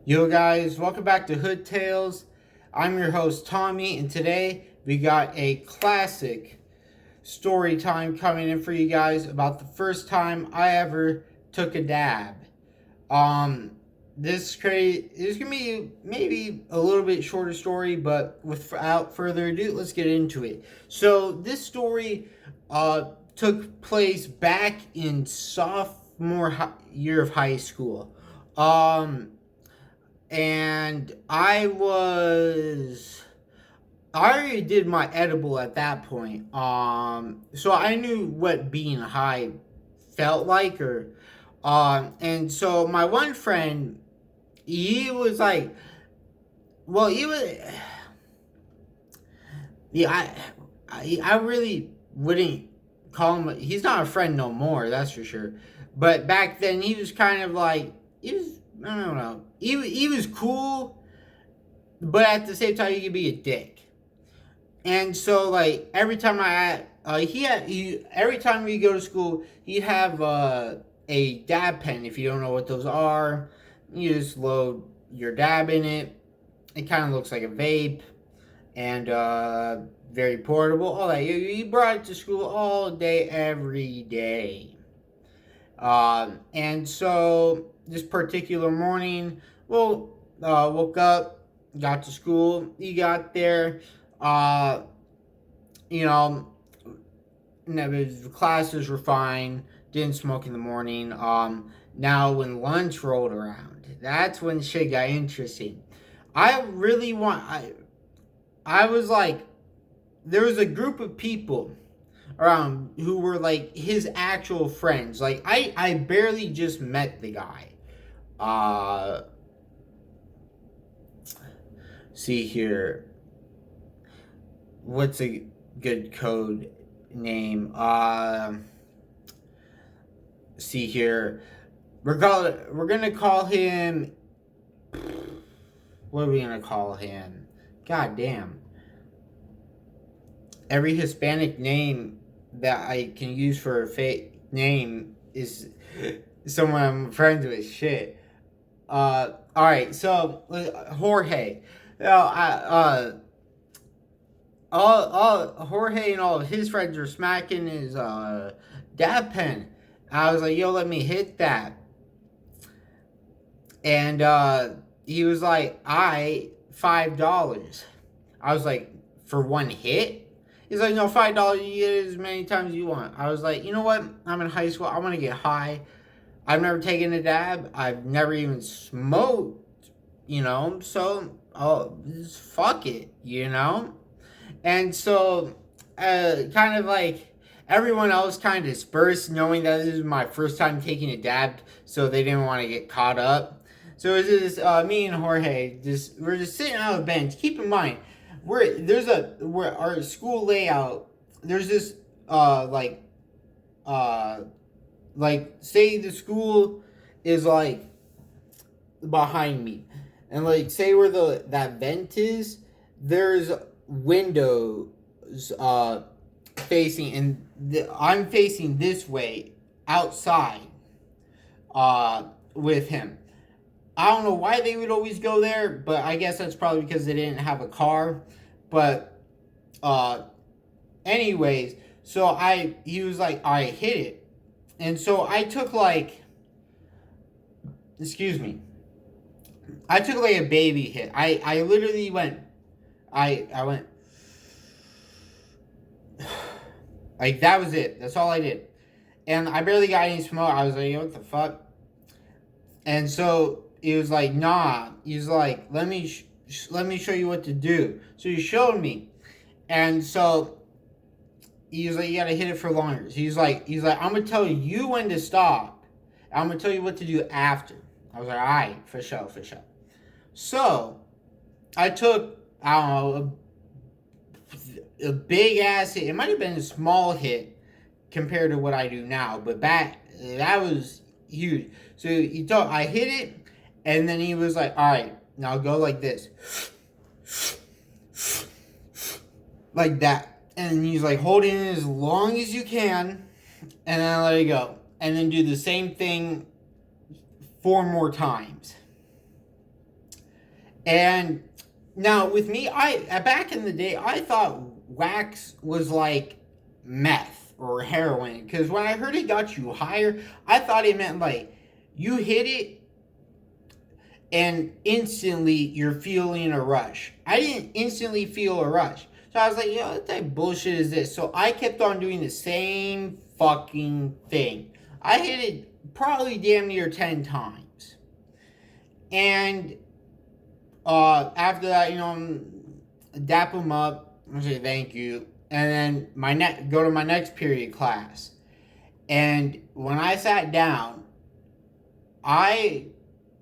Yo guys, welcome back to Hood Tales. I'm your host Tommy, and today we got a classic story time coming in for you guys about the first time I ever took a dab. This is gonna be maybe a little bit shorter story, but without further ado, let's get into it. So this story took place back in year of high school. And I already did my edible at that point. So I knew what being high felt like, and so my one friend, he was like, well, he was, yeah, I really wouldn't call him. He's not a friend no more, that's for sure. But back then, he was kind of like, I don't know, he was cool, but at the same time, he could be a dick. And so, like, every time every time we go to school, he'd have a dab pen. If you don't know what those are, you just load your dab in it. It kind of looks like a vape, and very portable. All that. He brought it to school all day, every day. And so this particular morning, woke up, got to school. He got there. Uh, you know, the classes were fine. Didn't smoke in the morning. Now when lunch rolled around, that's when shit got interesting. I really want. I was like, there was a group of people around who were like his actual friends. Like I barely just met the guy. Uh, see here. What's a good code name? See here. We're gonna call him. What are we gonna call him? God damn. Every Hispanic name that I can use for a fake name is someone I'm friends with. Shit. All right. So Jorge. All Jorge and all of his friends were smacking his dab pen. I was like, yo, let me hit that. And he was like, $5. I was like, for one hit? He's like, no, $5, you get it as many times as you want. I was like, you know what? I'm in high school. I want to get high. I've never taken a dab. I've never even smoked, so just fuck it, And so, kind of like everyone else kind of dispersed, knowing that this is my first time taking a dab, so they didn't want to get caught up. So it was just me and Jorge. We're just sitting on a bench. Keep in mind, where our school layout. There's this like say the school is like behind me, and like say where that vent is. There's windows facing, and I'm facing this way outside with him. I don't know why they would always go there, but I guess that's probably because they didn't have a car. But anyways, so he was like, I hit it. And so I took excuse me. I took like a baby hit. I literally went I went like that was it. That's all I did. And I barely got any smoke. I was like, what the fuck? And so he was like, nah. He's like, let me show you what to do. So he showed me. And so he was like, you gotta hit it for longer. He's like, I'm gonna tell you when to stop. I'm gonna tell you what to do after. I was like, all right, for sure. So I took, I don't know, a big ass hit. It might have been a small hit compared to what I do now, but that was huge. So I hit it, and then he was like, all right, now go like this. Like that. And he's like, hold it in as long as you can, and then let it go. And then do the same thing 4 more times. And now with me, back in the day, I thought wax was like meth or heroin, because when I heard it got you higher, I thought it meant like you hit it and instantly you're feeling a rush. I didn't instantly feel a rush. So I was like, yo, what type of bullshit is this? So I kept on doing the same fucking thing. I hit it probably damn near 10 times. And after that, dap them up, I say thank you. And then go to my next period class. And when I sat down, I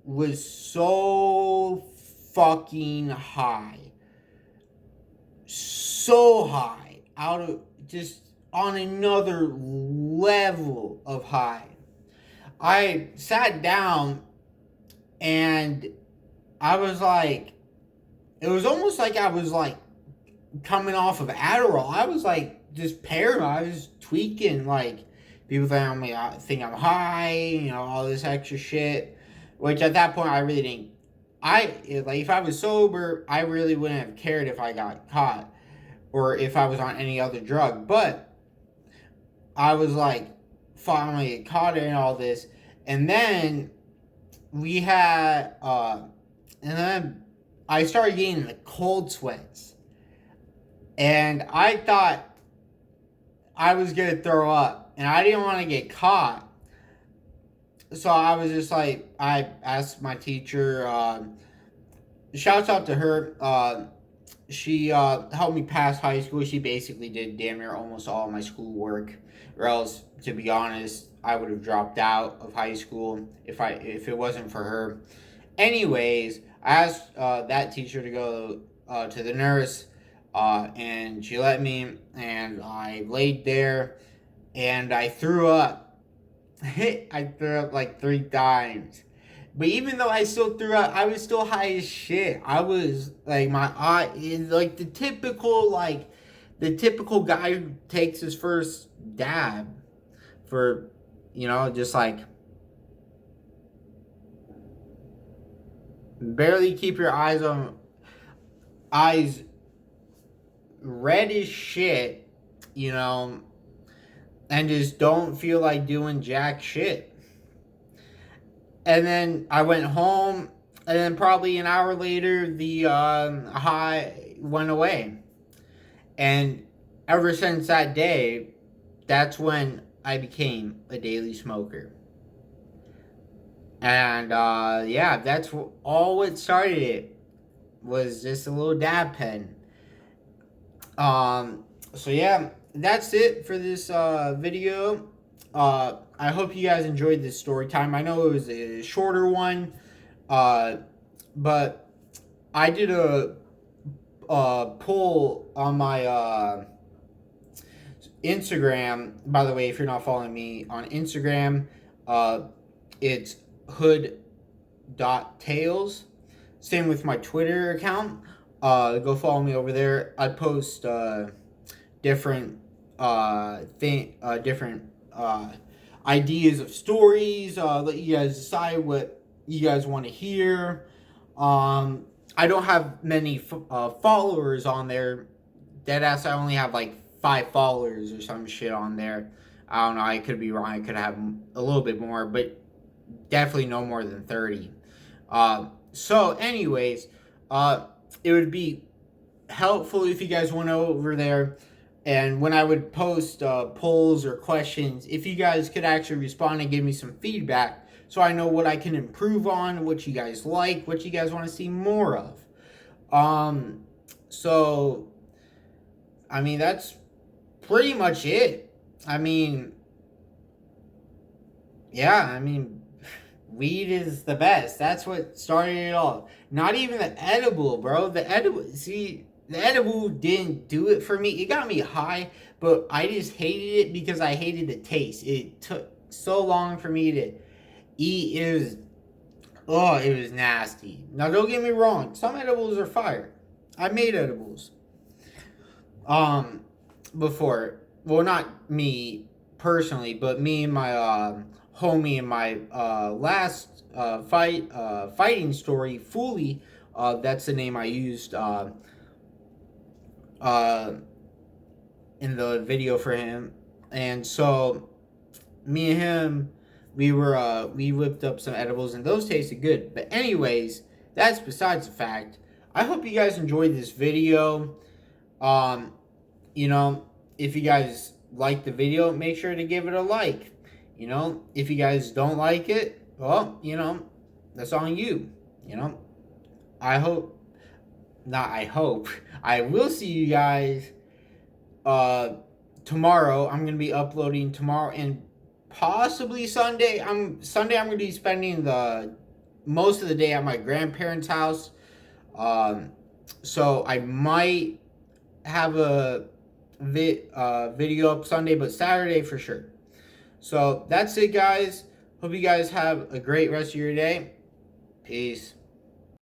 was so fucking high. So high. Out of just on another level of high. I sat down and I was like, it was almost like I was like coming off of Adderall. I was like just paranoid. I was tweaking. Like, people think I'm high, all this extra shit. Which at that point I really didn't. If I was sober, I really wouldn't have cared if I got caught or if I was on any other drug. But I was like, finally get caught in all this, and then we had, and then I started getting the cold sweats, and I thought I was gonna throw up, and I didn't want to get caught. So I was just like, I asked my teacher, shouts out to her, she helped me pass high school. She basically did damn near almost all of my schoolwork, or else, to be honest, I would have dropped out of high school if it wasn't for her. Anyways, I asked that teacher to go to the nurse, and she let me, and I laid there, and I threw up. I threw up like 3 times. But even though I still threw up, I was still high as shit. I was like, my eye is like the typical guy who takes his first dab for, just like barely keep your eyes red as shit, and just don't feel like doing jack shit. And then I went home, and then probably an hour later, the high went away. And ever since that day, that's when I became a daily smoker. And yeah, that's all what started it, was just a little dab pen. So yeah, that's it for this video. I hope you guys enjoyed this story time. I know it was a shorter one, but I did a poll on my Instagram. By the way, if you're not following me on Instagram, it's hood.tales. Same with my Twitter account. Go follow me over there. I post different different ideas of stories. Let you guys decide what you guys want to hear. I don't have many followers on there. Deadass, I only have like 5 followers or some shit on there. I don't know. I could be wrong. I could have a little bit more, but definitely no more than 30. So, anyways, it would be helpful if you guys went over there, and when I would post polls or questions, if you guys could actually respond and give me some feedback, so I know what I can improve on, what you guys like, what you guys want to see more of. So, I mean, that's pretty much it. I mean, yeah, I mean, weed is the best. That's what started it all. Not even the edible, bro. The edible didn't do it for me. It got me high, but I just hated it because I hated the taste. It took so long for me to eat. It was nasty. Now, don't get me wrong. Some edibles are fire. I made edibles. Before. Well, not me personally, but me and my homie in my last fighting story, Fully, That's the name I used uh, in the video for him. And so me and him, we whipped up some edibles and those tasted good. But anyways, that's besides the fact. I hope you guys enjoyed this video. Um, you know, if you guys like the video, make sure to give it a like. You know, if you guys don't like it, well, you know, that's on you. You know, I hope, not I hope, I will see you guys tomorrow. I'm gonna be uploading tomorrow and possibly Sunday. I'm gonna be spending the most of the day at my grandparents' house. Um, so I might have a video up Sunday, but Saturday for sure. So that's it, guys. Hope you guys have a great rest of your day. Peace.